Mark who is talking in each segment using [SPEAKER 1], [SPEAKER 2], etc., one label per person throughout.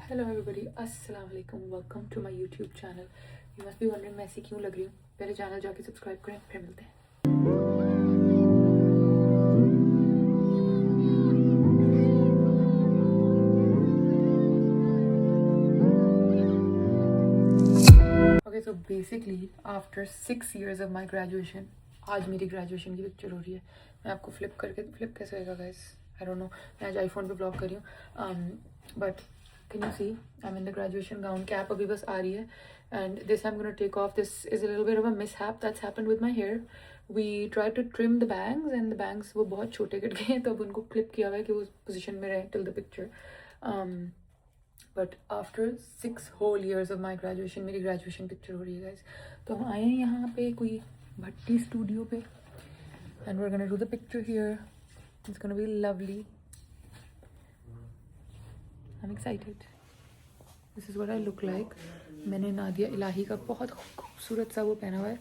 [SPEAKER 1] Hello everybody, अस्सलाम वालेकुम, welcome to my YouTube channel. You must be wondering मैं ऐसी क्यों लग रही हूँ। पहले चैनल जाके सब्सक्राइब करें, फिर मिलते हैं। Okay, so basically after 6 years of my graduation, आज मेरी ग्रेजुएशन की पिक्चर हो रही है। मैं आपको फ्लिप कैसे होएगा गाइस, आई डोंट नो। मैं आज आईफोन पे ब्लॉग कर रही हूँ, but can you see I'm in the graduation gown. Cap abhi bas aa rahi hai and this I'm going to take off. This is a little bit of a mishap that's happened with my hair. We tried to trim the bangs and the bangs wo bahut chote cut गए, तो अब उनको clip किया हुआ है कि वो position में रहे till the picture. But after 6 whole years of my graduation, मेरी graduation picture हो रही है guys. तो हम आए हैं यहाँ पे कोई भट्टी studio पे and we're gonna do the picture here. It's gonna be lovely. I'm excited. This is what I look like. मैंने नादिया इलाही का बहुत खूबसूरत सा वो पहना हुआ है,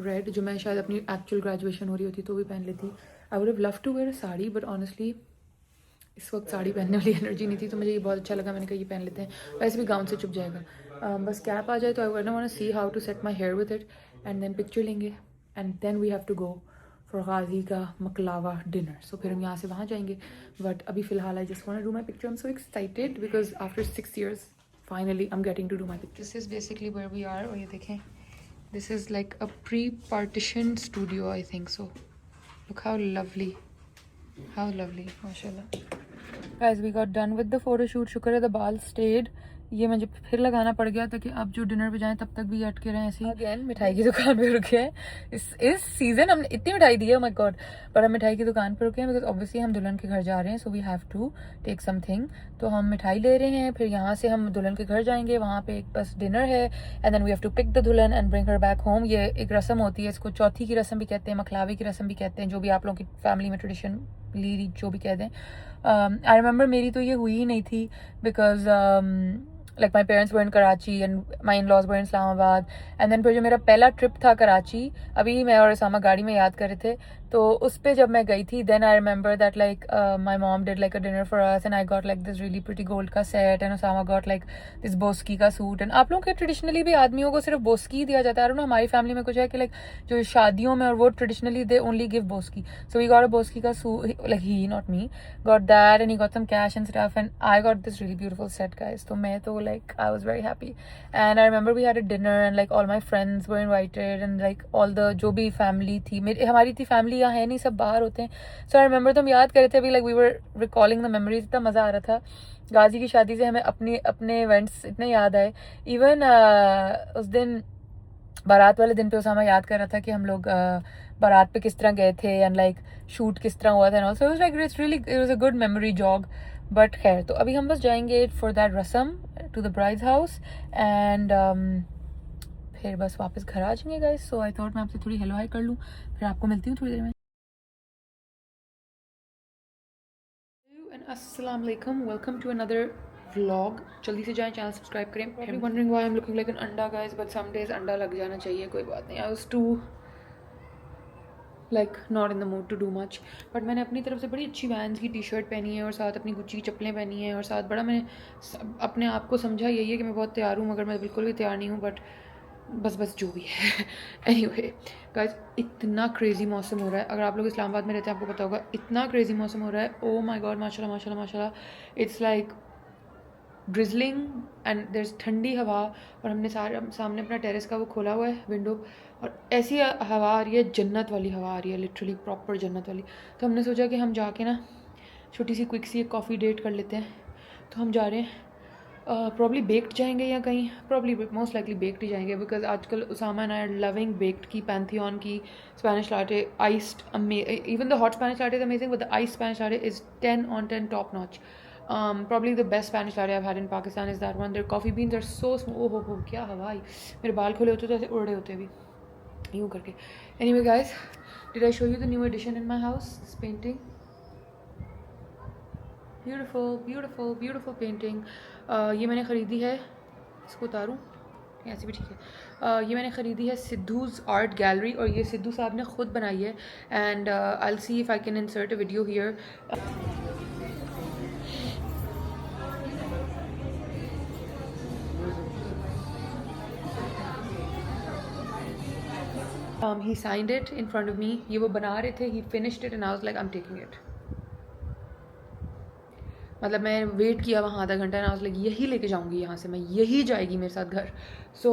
[SPEAKER 1] रेड, जो मैं शायद अपनी एक्चुअल ग्रेजुएशन हो रही होती तो भी पहन लेती। I would have love to wear sari, but honestly इस वक्त साड़ी पहनने वाली एनर्जी नहीं थी, तो मुझे ये बहुत अच्छा लगा। मैंने कहा ये पहन लेते हैं, वैसे भी गाउन से चुप जाएगा। बस कैप आ जाए तो I want to see how to set my hair with it and then picture लेंगे and then we have to go for Ghazi का मकलावा डिनर। सो फिर हम यहाँ से वहाँ जाएंगे, बट अभी फ़िलहाल I just want to do my picture. I am so excited because after 6 years finally I am getting to do my picture. This is basically where we are. और ये देखें, this is like a pre partition studio, I think so. Look how lovely, माशाल्लाह। Guys, we got done with the photo shoot. शुक्र है the बाल stayed. ये मुझे फिर लगाना पड़ गया ताकि आप जो डिनर पे जाएं तब तक भी अटके रहें ऐसे ही। अगेन मिठाई की दुकान पे रुके हैं। इस सीजन हमने इतनी मिठाई दी है, माय गॉड। पर हम मिठाई की दुकान पे रुके हैं बिकॉज ऑब्वियसली हम दुल्हन के घर जा रहे हैं, so we have to take something. तो हम मिठाई ले रहे हैं, फिर यहाँ से हम दुल्हन के घर जाएंगे, वहाँ पे एक बस डिनर है and then we have to pick the दुल्हन and bring her back home. ये एक रस्म होती है, इसको चौथी की रस्म भी कहते हैं, मखलावे की रस्म भी कहते हैं, जो भी आप लोगों की फैमिली में ट्रेडिशन ली जो भी कह दें। आई रिमेंबर मेरी तो ये हुई ही नहीं थी because like my parents were in Karachi and my in laws were in Islamabad. And then फिर जो मेरा पहला ट्रिप था कराची, अभी मैं और इसामा गाड़ी में याद कर रहे थे, तो उस पर जब मैं गई थी then I remember that like my mom did like a dinner for us and I got like this really pretty gold का set and Usama got like this बोस्की का सूट। एंड आप लोगों के ट्रेडिशनली भी आदमियों को सिर्फ बोस्की दिया जाता है। हमारी फैमिली में कुछ है कि लाइक जो शादियों में और वो ट्रेडिशनली दे ओनली गिव बोस्की, सो वी गॉट अ बोस्की का suit, like he not me got that and he got some cash and stuff and I got this really beautiful set guys. तो मैं तो like I was very happy and I remember we had a dinner and like all my friends were invited and like all the जो भी family थी, मेरी हमारी थी family यहाँ है नहीं, सब बाहर होते हैं। So I remember तो हम याद कर रहे थे अभी, like we were recalling the memories, इतना मज़ा आ रहा था। गाजी की शादी से हमें अपने events इतने याद आए। Even उस दिन बारात वाले दिन पे उसामा याद कर रहा था कि हम लोग बारात पे किस तरह गए थे एंड लाइक शूट किस तरह हुआ था and also it was like it's really it was a good memory jog. But खैर, तो अभी हम बस जाएंगे फॉर दैट रस्म to the bride's house and फिर बस वापस घर आ जाएंगे गाइस। सो आई थॉट मैं आपसे थोड़ी हेलो हाई कर लूँ, फिर आपको मिलती हूँ थोड़ी देर में। अस्सलाम वालेकुम, वेलकम टू अनदर व्लॉग। जल्दी से जाएं, चैनल सब्सक्राइब करें। Probably wondering why I'm looking like an अंडा guys, but some days अंडा लग जाना चाहिए, कोई बात नहीं। I was too like not in the mood to do much, but मैंने अपनी तरफ से बड़ी अच्छी वैन्स की टी शर्ट पहनी है और साथ अपनी गुच्ची की चप्पलें पहनी हैं और साथ बड़ा मैंने अपने आप को समझा यही है कि मैं बहुत तैयार हूँ, मगर मैं बिल्कुल भी तैयार नहीं हूँ, बट बस जो भी है। एनीवे गाइस, इतना क्रेज़ी मौसम हो रहा है। अगर आप लोग इस्लामाबाद में रहते हैं आपको पता होगा, इतना क्रेज़ी मौसम हो रहा है। ओ माय गॉड, माशाल्लाह माशाल्लाह माशाल्लाह। It's like drizzling and there ठंडी हवा, और हमने सामने अपना टेरेस का वो खोला हुआ है विंडो, और ऐसी हवा आ रही है, जन्नत वाली हवा आ रही है, लिटरली प्रॉपर जन्नत वाली। तो हमने सोचा कि हम जाके ना छोटी सी क्विक सी एक कॉफ़ी डेट कर लेते हैं। तो हम जा रहे हैं, प्रॉब्ली बेक्ड जाएंगे या कहीं, प्रॉब्ली मोस्ट लाइकली बेक्ड ही जाएंगे बिकॉज आजकल Usama and I are loving Baked की, पैंथियन की Spanish latte iced, even the hot Spanish latte is amazing, but the iced Spanish latte is 10 on 10 top notch. Probably the best Spanish latte I've had in Pakistan is that one. Their coffee beans are so smooth. Oh, क्या हवा आई, मेरे बाल खुले होते तो ऐसे उड़ रहे होते अभी यूँ करके। Anyway guys, did I show you the new addition in my house? This painting, beautiful painting. ये मैंने ख़रीदी है, इसको उतारूँ ऐसे भी ठीक है। ये मैंने ख़रीदी है सिद्धूज़ आर्ट गैलरी, और ये सिद्धू साहब ने ख़ुद बनाई है and I will see if I can insert a video here. He signed it in front of me. ये वो बना रहे थे. He finished it and I was like, I'm taking it. मतलब मैं वेट किया वहाँ आधा घंटा ना. I was like, यही लेके जाऊँगी यहाँ से मैं, यही जाएगी मेरे साथ घर. So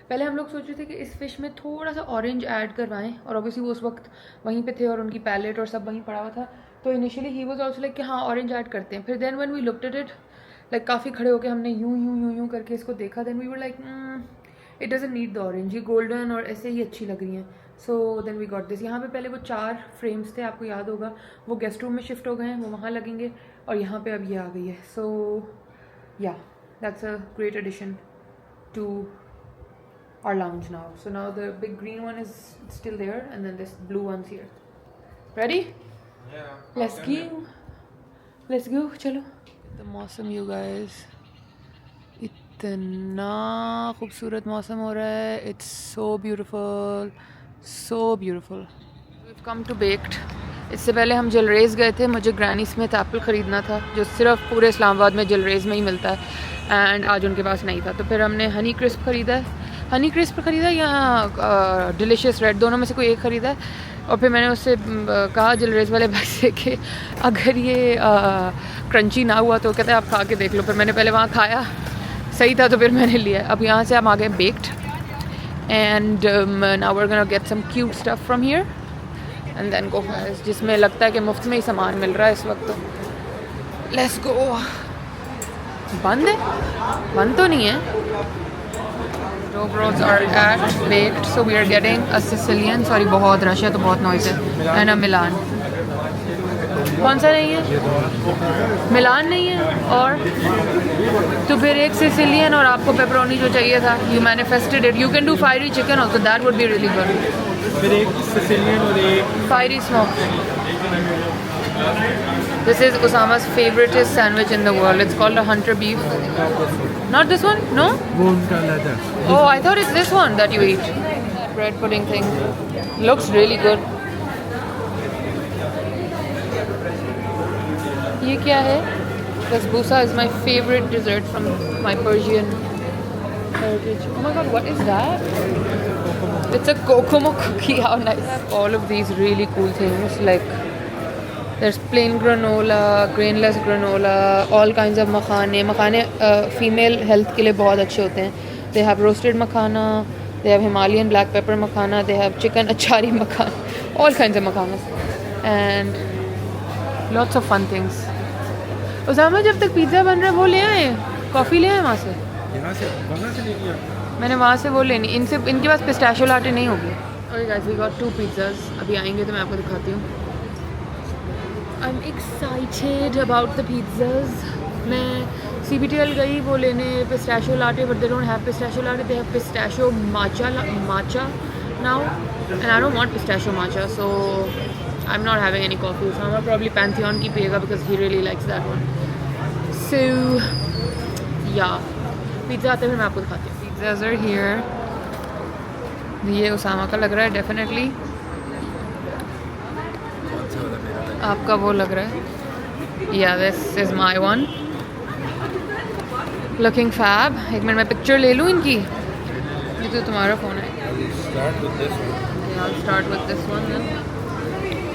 [SPEAKER 1] पहले हम लोग सोच रहे थे कि इस फिश में थोड़ा सा ऑरेंज ऐड करवाएं, और ऑब्वियसली वो उस वक्त वहीं पे थे और उनकी पैलेट और सब वहीं पड़ा हुआ था. तो initially he was also like कि हाँ ऑरेंज ऐड करते हैं. फिर then when we looked at it like काफ़ी खड़े होकर हमने यूं करके इसको देखा. Then we were like it doesn't need the orange, ये गोल्डन और ऐसे ही अच्छी लग रही हैं. So then we got this. यहाँ पे पहले वो 4 फ्रेम्स थे, आपको याद होगा, वो गेस्ट रूम में शिफ्ट हो गए हैं, वो वहाँ लगेंगे, और यहाँ पे अब ये आ गई है. So yeah that's a great addition to our lounge now. So now the big green one is still there and then this blue one's here. Ready?
[SPEAKER 2] Yeah.
[SPEAKER 1] Let's go. Chalo. The मौसम you guys, इतना खूबसूरत मौसम हो रहा है. It's so beautiful. We've come to Baked. इससे पहले हम जलरेज़ गए थे. मुझे ग्रैनी स्मिथ एप्पल ख़रीदना था जो सिर्फ पूरे इस्लामाबाद में जलरेज़ में ही मिलता है, एंड आज उनके पास नहीं था. तो फिर हमने हनी क्रिस्प ख़रीदा या डिलीशियस रेड, दोनों में से कोई एक ख़रीदा है. और फिर मैंने उससे कहा जलरेज़ वाले भाई से कि अगर ये क्रंची ना हुआ तो कहते हैं आप खा के देख लो. फिर मैंने पहले वहाँ खाया, सही था तो फिर मैंने लिया. अब यहाँ से हम आ गए Baked, and now we are gonna get some cute stuff from here and then go. जिसमें लगता है कि मुफ्त में ही सामान मिल रहा है इस वक्त. तो लेट्स गो. बंद है? बंद तो नहीं है. Dough rolls are at Baked, so we are getting a Sicilian. Sorry, बहुत रश है तो बहुत नॉइज़ है. एंड अ मिलान. कौन सा नहीं है? मिलान नहीं है. और तो फिर एक सिसिलियन और आपको पेपरोनी जो चाहिए था. You manifested it. You can do fiery chicken also, that would be really good.
[SPEAKER 2] फिर एक सिसिलियन और एक
[SPEAKER 1] fiery smoke. This is Osama's favoriteest sandwich in the world. It's called a hunter beef. Not this one? No?
[SPEAKER 2] वो उनका leather.
[SPEAKER 1] Oh, I thought it's this one that you eat. Bread pudding thing. Looks really good. ये क्या है? Basbousa is my favorite dessert from my Persian heritage. Oh my god, what is that? It's a Kokomo cookie. How nice. All of these really cool things like there's plain granola, grainless granola, all kinds of makhane female health के लिए बहुत अच्छे होते हैं. They have roasted makhana, they have Himalayan black pepper makhana, they have chicken achari makhana, all kinds of makhanas and lots of fun things. Usama जब तक pizza बन रहा है वो ले आए, कॉफ़ी ले आए वहाँ से.
[SPEAKER 2] यहाँ से वहाँ से लेके आए.
[SPEAKER 1] मैंने वहाँ से वो लेनी. इनके पास पिस्ताशियो लाटे नहीं होगी. Okay guys, we got 2 pizzas. अभी आएंगे तो मैं आपको दिखाती हूँ. I'm excited about the pizzas. मैं CBTL गई वो लेने pistachio latte, but they don't have pistachio latte. They have pistachio matcha now, and I don't want pistachio matcha, so I'm not having any coffee. So I'm probably Pantheon की पिएगा because he really likes that one. So yeah, pizza आते हैं मैं आपको दिखाती हूँ. Pizzas are here. ये उसामा का लग रहा है definitely. आपका वो लग रहा है. Yeah, this is my one. Looking fab. एक मिनट मैं पिक्चर ले लूँ इनकी. ये तो तुम्हारा फ़ोन है.
[SPEAKER 2] Start with this one.
[SPEAKER 1] Yeah, I'll start with this one then.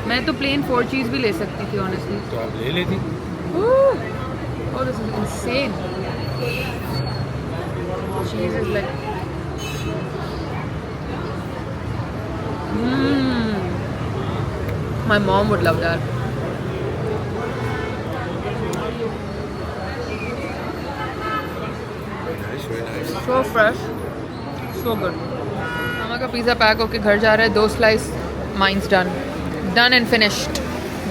[SPEAKER 1] मैं तो plain 4 cheese भी ले सकती थी honestly.
[SPEAKER 2] तो आप ले लेती.
[SPEAKER 1] Oh, this is insane. Cheese is like. My mom would love that.
[SPEAKER 2] Very nice.
[SPEAKER 1] So fresh, so good. मामा का पिज़्ज़ा पैक होके घर जा रहा है. 2 slice, mine's done and finished,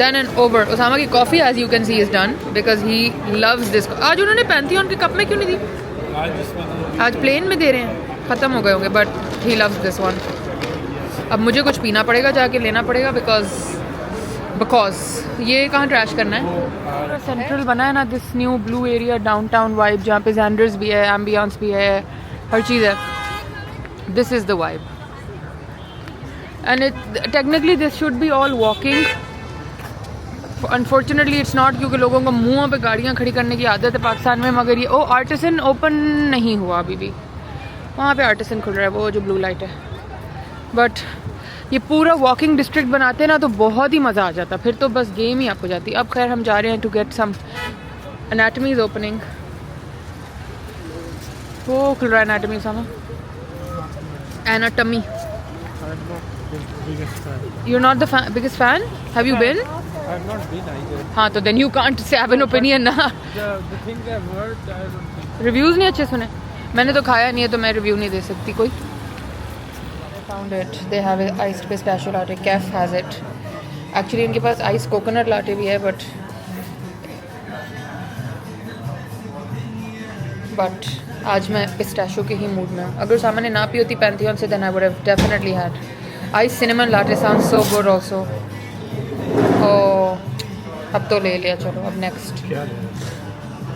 [SPEAKER 1] done and over. Usama की coffee as you can see is done because he loves this. आज उन्होंने Pantheon के कप में क्यों नहीं दी? आज प्लेन में दे रहे हैं. ख़त्म हो गए होंगे but he loves this one. अब मुझे कुछ पीना पड़ेगा, जाके लेना पड़ेगा बिकॉज ये कहाँ ट्रैश करना है. सेंट्रल बना है ना this new blue area downtown vibe, जहाँ पे जैंडर्स भी है, एम्बियंस भी है, हर चीज़ है. This is the vibe and it technically this should be all walking. Unfortunately it's not, क्योंकि लोगों को मुँहों पे गाड़ियाँ खड़ी करने की आदत है पाकिस्तान में. मगर ये आर्टिसन ओपन नहीं हुआ अभी भी. वहाँ पे आर्टिसन खुल रहा है, वो जो ब्लू लाइट है. बट ये पूरा वॉकिंग डिस्ट्रिक्ट बनाते हैं ना तो बहुत ही मज़ा आ जाता, फिर तो बस गेम ही आप हो जाती। अब खैर हम जा रहे हैं to get some Anatomy is opening. वो खुल रहा है एनाटमी सामा, Anatomy. You're not the biggest fan? Have you been?
[SPEAKER 2] I've not been either.
[SPEAKER 1] हाँ तो then you can't say have an opinion ना।
[SPEAKER 2] The things I've heard, I don't think.
[SPEAKER 1] Reviews नहीं अच्छे सुने, मैंने तो खाया नहीं है तो मैं रिव्यू नहीं दे सकती कोई। I found it. They have a iced pistachio latte. Kef has it. Actually इनके पास iced coconut latte भी है but आज मैं पिस्टैशियो के ही मूड में हूँ। अगर सामने ना पी होती पैंथियन से then I would have definitely had iced cinnamon latte. Sounds so good also. Oh अब तो ले लिया, चलो अब next.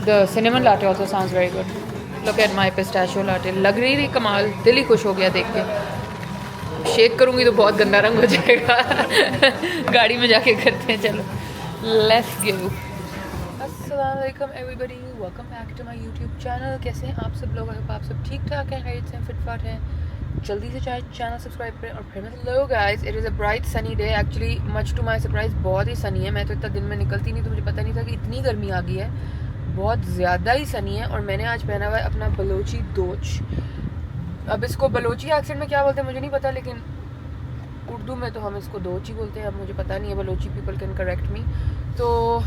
[SPEAKER 1] The cinnamon latte also sounds very good. Look at my pistachio latte. लग रही थी कमाल, दिल ही खुश हो गया देख के। शेक करूँगी तो बहुत गंदा रंग हो जाएगा। गाड़ी में जाके करते हैं, चलो लेट्स गो। अस्सलामुअलैकुम everybody, welcome back to my YouTube channel. कैसे हैं आप सब लोग? आप सब ठीक ठाक हैं, खैरियत से फिटफाट हैं? जल्दी से चैनल सब्सक्राइब करें। और फिर hello guys, it is a bright sunny day. Actually much to my surprise बहुत ही सनी है। मैं तो इतना दिन में निकलती नहीं तो मुझे पता नहीं था कि इतनी गर्मी आ गई है, बहुत ज़्यादा ही सनी है। और मैंने आज पहना हुआ है अपना बलोची दोच। अब इसको बलोची एक्सेंट में क्या बोलते हैं मुझे नहीं पता, लेकिन उर्दू में तो हम इसको दोच ही बोलते हैं। अब मुझे पता नहीं है, बलोची पीपल कैन करेक्ट मी। तो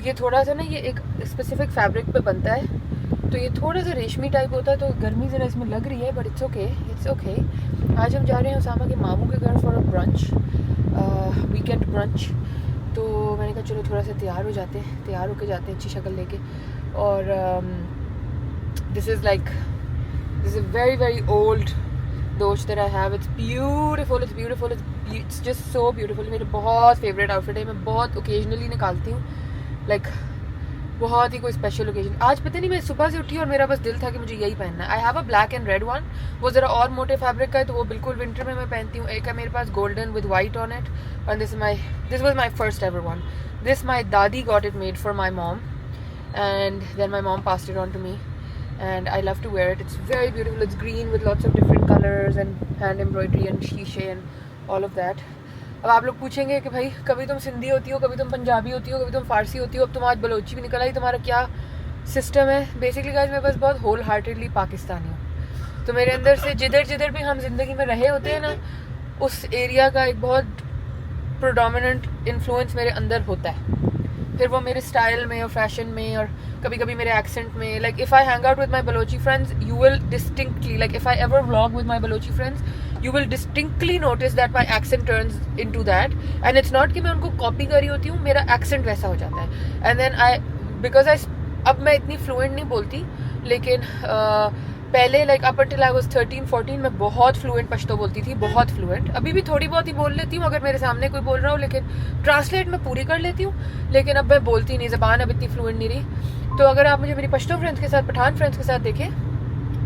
[SPEAKER 1] ये थोड़ा सा ना, ये एक स्पेसिफिक फैब्रिक पे बनता है तो ये थोड़ा सा रेशमी टाइप होता है, तो गर्मी ज़रा इसमें लग रही है but it's okay, it's okay. आज हम जा रहे हैं उसामा के मामू के घर for a brunch, weekend brunch. तो मैंने कहा चलो थोड़ा सा तैयार हो जाते हैं, तैयार होके जाते हैं अच्छी शक्ल लेके। और this is a very very old दोच that I have. It's beautiful, it's just so beautiful. मेरे बहुत फेवरेट आउटफिट है, मैं बहुत ओकेजनली निकालती हूँ, लाइक बहुत ही कोई स्पेशल ओकेजन। आज पता नहीं, मैं सुबह से उठी और मेरा बस दिल था कि मुझे यही पहनना है। I have a black and red one, वो ज़रा और मोटे फैब्रिक का है तो वो बिल्कुल विंटर में मैं पहनती हूँ। एक है मेरे पास golden with white on it, और this was my first ever one. This my दादी got it made for my mom and then my mom passed it on to me and I love to wear it. It's very beautiful. It's green with lots of different colors and hand embroidery and शीशे and all of that. अब आप लोग पूछेंगे कि भाई कभी तुम सिंधी होती हो, कभी तुम पंजाबी होती हो, कभी तुम फारसी होती हो, अब तुम आज बलोची भी निकल आई, तुम्हारा क्या सिस्टम है? बेसिकली गाइस मैं बस बहुत होल हार्टेडली पाकिस्तानी हूँ। तो मेरे अंदर से जिधर भी हम जिंदगी में रहे होते हैं ना, उस एरिया का एक बहुत प्रोडोमिनेंट इन्फ्लुएंस मेरे अंदर होता है। फिर वो मेरे स्टाइल में और फैशन में और कभी कभी मेरे एक्सेंट में। Like if I hang out with my Balochi friends, you will distinctly, like if I ever vlog with my Balochi friends, you will distinctly notice that my accent turns into that. And it's not कि मैं उनको copy करी होती हूँ, मेरा accent वैसा हो जाता है। एंड देन बिकॉज अब मैं इतनी फ्लुएंट नहीं बोलती, लेकिन पहले like up till I was 13-14 मैं बहुत फ्लुएंट पश्तो बोलती थी, बहुत फ्लुएंट। अभी भी थोड़ी बहुत ही बोल लेती हूँ अगर मेरे सामने कोई बोल रहा हो, लेकिन ट्रांसलेट मैं पूरी कर लेती हूँ, लेकिन अब मैं बोलती नहीं, ज़बान अब इतनी फ्लुएंट नहीं रही। तो अगर आप मुझे मेरी पश्तो फ्रेंड्स के साथ, पठान फ्रेंड्स के साथ देखें,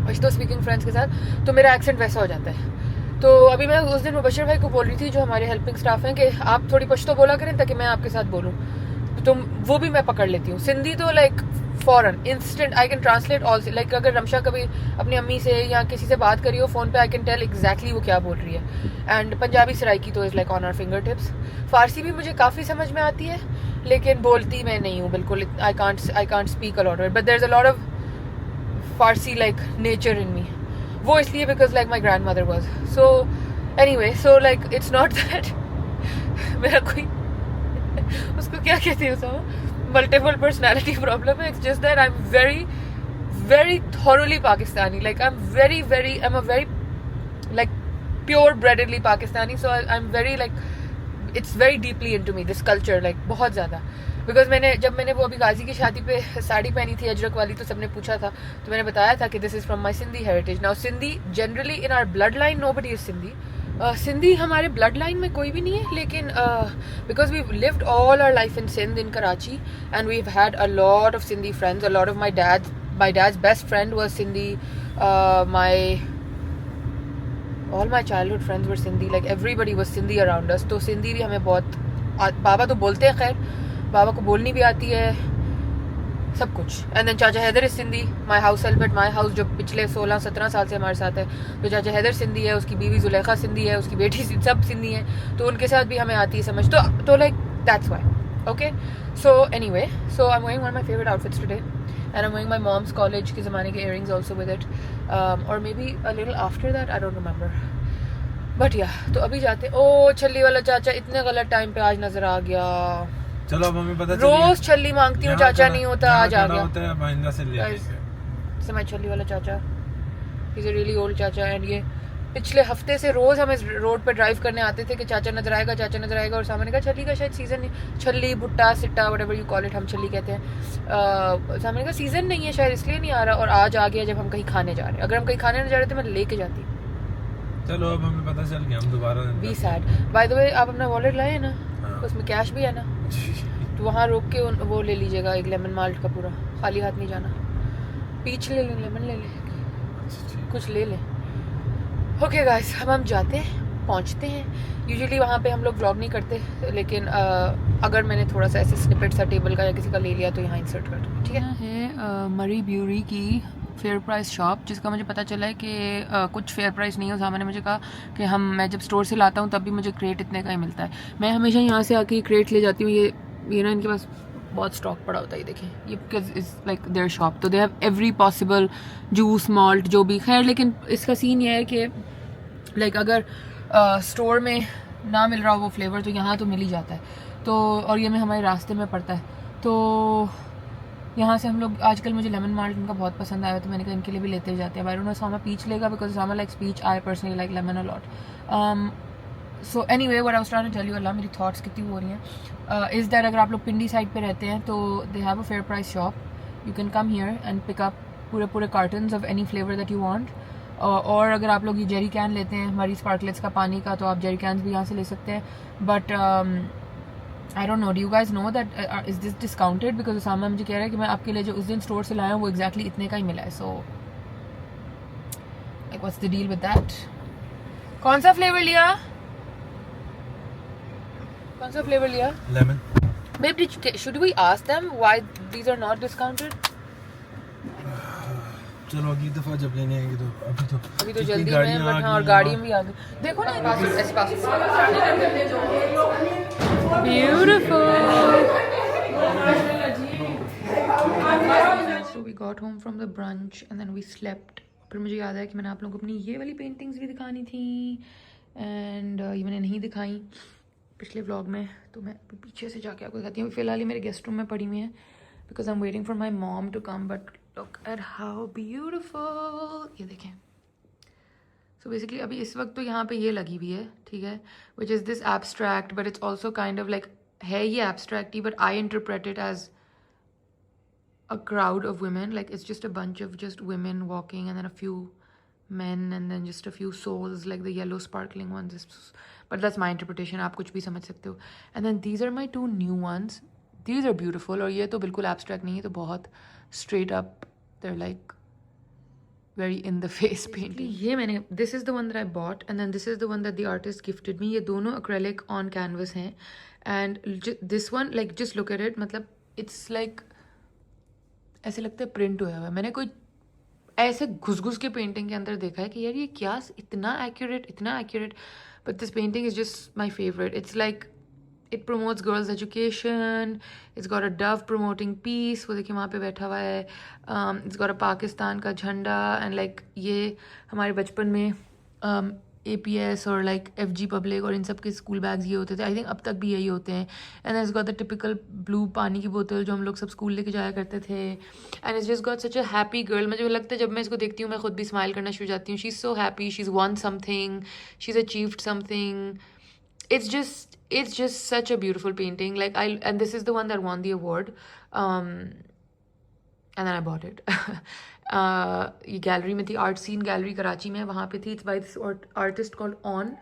[SPEAKER 1] पश्तो स्पीकिंग फ्रेंड्स के साथ, तो मेरा एक्सेंट वैसा हो जाता है। तो अभी मैं उस दिन मुबशर भाई को बोल रही थी, जो हमारे हेल्पिंग स्टाफ हैं, कि आप थोड़ी पश्तो बोला करें ताकि मैं आपके साथ बोलूँ, तो वो भी मैं पकड़ लेती हूँ। सिंधी तो लाइक फ़ौरन instant I can translate all. Like अगर रमशा कभी अपनी अम्मी से या किसी से बात करी हो फ़ोन पे, आई कैन टेल एग्जैक्टली वो क्या बोल रही है। एंड पंजाबी सराइकी तो is like on our finger tips. Farsi भी मुझे काफ़ी समझ में आती है, लेकिन बोलती मैं नहीं हूँ बिल्कुल। I can't speak a lot of it, but there is a lot of Farsi like nature in me. वो इसलिए because like my grandmother was. So anyway, so like it's not that मेरा कोई उसको क्या कहते हैं, उसको मल्टीपल पर्सनैलिटी प्रॉब्लम है। It's just that I am very very thoroughly Pakistani. Like I am a very like pure brededly Pakistani. So I am very like it's very deeply into me this culture, like बहुत ज़्यादा। Because जब मैंने वो अभी गाजी की शादी पे साड़ी पहनी थी अजरक वाली, तो सबने पूछा था, तो मैंने बताया था कि this is from my Sindhi heritage. Now Sindhi generally in our blood line nobody is Sindhi. Sindhi हमारे ब्लड लाइन में कोई भी नहीं है, लेकिन because we lived all our life in Sindh, in Karachi, and we had a lot of Sindhi friends. A lot of my dad's best friend was Sindhi. All my childhood friends were Sindhi, like everybody was Sindhi around अस। तो सिंधी भी हमें बहुत, बाबा तो बोलते हैं, खैर बाबा को बोलनी भी आती है, सब कुछ. एंड देन चाचा Haider is Sindhi, my house help at my house, जो पिछले 16-17 साल से हमारे साथ है. तो चाचा हैदर सिंधी है, उसकी बीवी जुलेखा सिंधी है, उसकी बेटी सब सिंधी है, तो उनके साथ भी हमें आती है समझ. तो like that's why. Okay, so anyway, so I am wearing one of my favourite outfits today and I am wearing my mom's college के ज़माने के इयरिंग्स ऑल्सो विद इट, और may be a little after that, I don't remember. But या तो अभी जाते. ओ छल्ली वाला चाचा इतने गलत टाइम पे आज नजर आ गया.
[SPEAKER 2] चलो अब हमें पता
[SPEAKER 1] रोज छल्ली मांगती हूँ, चाचा नहीं होता, आज आ गया.
[SPEAKER 2] होता है महिंद्रा से ले
[SPEAKER 1] Guys, समय छल्ली वाला चाचा इज अ रियली ओल्ड चाचा. एंड ये पिछले हफ्ते से रोज हम इस रोड पे ड्राइव करने आते थे कि चाचा नजर आएगा, चाचा नजर आएगा. और सामने का छल्ली का शायद सीजन नहीं, छल्ली भुट्टा सिट्टा व्हाटएवर यू कॉल इट, हम छल्ली कहते हैं. सामने का सीजन नहीं है शायद, इसलिए नहीं आ रहा. और आज आ गया जब हम कहीं खाने जा रहे हैं. अगर हम कहीं खाने नहीं जा रहे थे मैं लेके जाती.
[SPEAKER 2] चलो अब हमें पता चल गया, हम दोबारा
[SPEAKER 1] be sad. By the way आप अपना वॉलेट लाए ना,
[SPEAKER 2] हाँ.
[SPEAKER 1] उसमें कैश भी है ना, तो वहाँ रोक के वो ले लीजिएगा, एक लेमन माल्ट का पूरा. खाली हाथ नहीं जाना. पीच ले लें, लेमन ले लें, कुछ ले लें. ओके गाइस, अब हम जाते हैं, पहुँचते हैं. यूजुअली वहाँ पे हम लोग व्लॉग नहीं करते, लेकिन अगर मैंने थोड़ा सा ऐसे स्निपेट सा टेबल का या किसी का ले लिया तो यहाँ इंसर्ट कर दूँ. ठीक है. मरी ब्यूरी की फेयर प्राइस शॉप, जिसका मुझे पता चला है कि कुछ फेयर प्राइस नहीं है. उस मैंने मुझे कहा कि मैं जब स्टोर से लाता हूँ तब भी मुझे क्रेट इतने का ही मिलता है. मैं हमेशा यहाँ से आके क्रेट ले जाती हूँ. ये ना इनके पास बहुत स्टॉक पड़ा होता है. ये देखें, ये because is like their shop, तो they have every possible juice malt जो भी. खैर लेकिन इसका सीन ये है कि लाइक अगर स्टोर में ना मिल रहा हो वो फ्लेवर तो यहाँ तो मिल ही जाता है. तो और ये में हमारे रास्ते में पड़ता है, तो यहाँ से हम लोग आजकल, मुझे लेमन माल्ट इनका बहुत पसंद आया, तो मैंने कहा इनके लिए भी लेते जाते हैं. I don't know Sama peach लेगा because Sama likes peach, I personally like lemon a lot. So anyway, what I was trying to tell you, अल्लाह मेरी थॉट्स कितनी हो रही हैं, इज़ दैट अगर आप लोग पिंडी साइड पे रहते हैं तो they have a fair price shop. You can come here and pick up पूरे cartons of any flavour that you want. और अगर आप लोग ये जेरी कैन लेते हैं हमारी स्पार्कलेट्स का पानी का, तो आप जेरी कैन भी यहाँ से ले सकते हैं. But I don't know, do you guys know that is this discounted? because Osama मुझे कह रहा है कि मैं आपके लिए जो उस दिन स्टोर से लाया हूँ वो exactly इतने का ही मिला है. So like what's the deal with that? कौन सा फ्लेवर लिया? कौन सा फ्लेवर लिया?
[SPEAKER 2] Lemon.
[SPEAKER 1] Babe, should we ask them why these are not discounted?
[SPEAKER 2] चलो अगली दफा जब लेने आएंगे तो
[SPEAKER 1] अभी तो जल्दी में, बट हाँ, और गाड़ी में भी आ गई. देखो ना ऐसे पास. Beautiful. So we got home from the brunch and then we slept. फिर मुझे याद आया कि मैंने आप लोगों को अपनी ये वाली पेंटिंग्स भी दिखानी थी, एंड ये मैंने नहीं दिखाई पिछले व्लॉग में, तो मैं पीछे से जाके आपको दिखाती हूँ. फिलहाल ये मेरे गेस्ट रूम में पड़ी हुई है because I am waiting for my mom to come. But look at how beautiful, ये देखें. सो बेसिकली अभी इस वक्त तो यहाँ पे ये लगी हुई है, ठीक है, which is this abstract, but it's also kind of like, है ये एब्स्ट्रैक्ट ही, but I interpret it as a crowd of women, like it's just a bunch of just women walking and then a few men and then just a few souls, like the yellow sparkling ones. But that's my interpretation, आप कुछ भी समझ सकते हो. And then these are my two new ones. These are beautiful. और ये तो बिल्कुल abstract नहीं है, तो बहुत straight up, they're like very in the face painting. ये मैंने, this is the one that I bought and then this is the one that the artist gifted me. ये दोनों acrylic on canvas हैं, and this one, like just look at it, मतलब it's like ऐसे लगता है print हुआ है. मैंने कोई ऐसे घुस के पेंटिंग के अंदर देखा है कि यार ये क्या इतना accurate, but this painting is just my favourite. It's like it promotes girls education, it's got a dove promoting peace, वो देखिए वहाँ पे बैठा हुआ है. इट्स गॉट अ पाकिस्तान का झंडा, एंड लाइक ये हमारे बचपन में APS और लाइक FG पब्लिक और इन सब के स्कूल बैग्स ये होते थे. आई थिंक अब तक भी यही होते हैं. And it's got the typical blue पानी की बोतल जो हम लोग सब स्कूल लेके जाया करते थे. And it's just got such a happy girl. मुझे लगता है जब मैं इसको देखती हूँ मैं खुद भी स्माइल करना शुरू हो जाती हूँ. She is so happy, she is one something, she is achieved something. It's just such a beautiful painting. Like and this is the one that won the award, and then I bought it. ये gallery में थी, art scene gallery Karachi में, वहाँ पे थी. It's by this artist called on,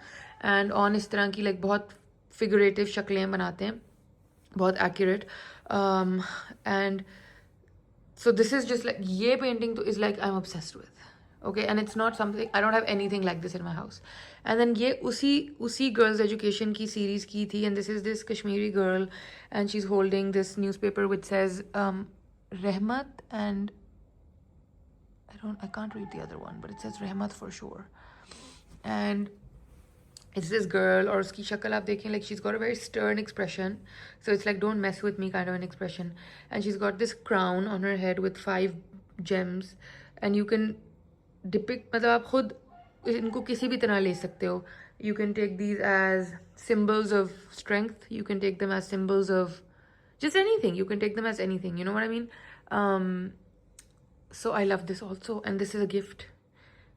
[SPEAKER 1] and on इस तरह की लाइक बहुत फिगरेटिव शक्लें बनाते हैं, बहुत accurate. And so this is just like, ये पेंटिंग तो is like I am obsessed with. Okay, and it's not something, I don't have anything like this in my house. And then ये उसी girls education की series की थी, and this is this Kashmiri girl and she's holding this newspaper which says Rehmat and I can't read the other one, but it says Rehmat for sure. And it's this girl, और उसकी शक्ल आप देखें, like she's got a very stern expression, so it's like don't mess with me kind of an expression. And she's got this crown on her head with 5 gems, and you can depict, मतलब आप खुद इनको किसी भी तरह ले सकते हो. You can take these as symbols of strength, you can take them as symbols of just anything, you can take them as anything, you know what I mean? So I love this also, and this is a gift.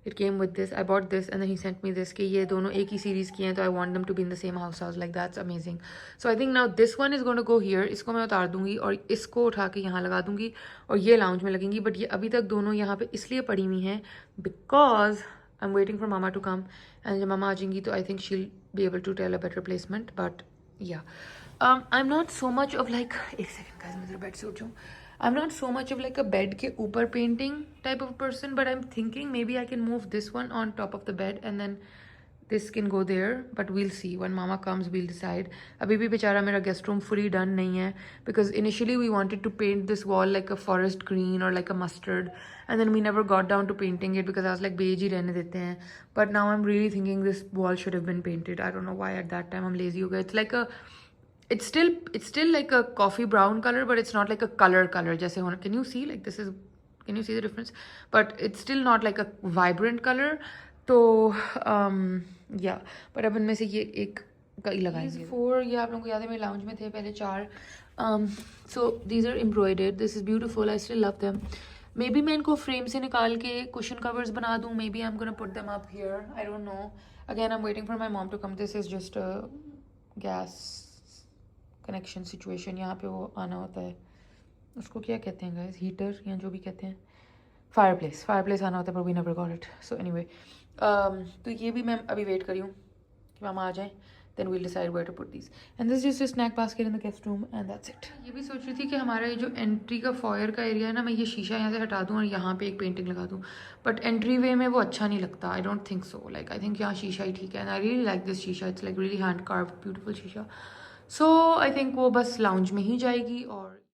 [SPEAKER 1] It came with this. I bought this and then he sent me this कि ये दोनों एक ही series की हैं, तो I want them to be in the same house. I was like, that's amazing. So I think now this one is going to go here. इसको मैं उतार दूंगी और इसको उठा के यहाँ लगा दूंगी और ये lounge में लगेंगी. But ये अभी तक दोनों यहाँ पे इसलिए पड़ी हुई हैं because I'm waiting for Mama to come, and जब Mama आ जाएंगी तो I think she'll be able to tell a better placement. But yeah, I'm not so much of like, एक second guys, मैं जरा बेड से उठ जाऊँ. I'm not so much of like a bed के ऊपर painting type of person, but I'm thinking maybe I can move this one on top of the bed and then this can go there. But we'll see when Mama comes, we'll decide. अभी भी बेचारा मेरा guest room fully done नहीं है because initially we wanted to paint this wall like a forest green or like a mustard, and then we never got down to painting it because I was like beige ही रहने देते हैं. But now I'm really thinking this wall should have been painted. I don't know why at that time I'm lazy हो गया. It's still like a coffee brown color, but it's not like a color जैसे होना. Can you see, like, can you see the difference? But it's still not like a vibrant color. तो yeah, but अब इनमें से ये एक का ही लगाएंगे. 4 ये आप लोगों को याद है मेरे लाउंज में थे पहले 4. So these are embroidered. This is beautiful. I still love them. Maybe मैं इनको फ्रेम से निकाल के cushion covers बना दूँ. Maybe I'm gonna put them up here. I don't know. Again, I'm waiting for my mom to come. This is just a gas connection situation. यहाँ पे वो आना होता है, उसको क्या कहते हैं गाइस, हीटर या जो भी कहते हैं, फायरप्लेस आना होता है, पर we never got it. So anyway, तो ये भी मैं अभी वेट करी हूँ कि मामा आ जाए, then we'll decide where to put these. And this is just snack basket in the guest room and that's it. ये भी सोच रही थी कि हमारा ये जो एंट्री का फॉयर का एरिया है ना, मैं ये शीशा यहाँ से हटा दूँ और यहाँ पे एक पेंटिंग लगा दूँ, बट एंट्री वे में वो अच्छा नहीं लगता. I don't think so. Like I think यहाँ शीशा ही ठीक है. And I really like this शीशा. It's like really hand carved beautiful शीशा. सो आई थिंक वो बस लाउंज में ही जाएगी. और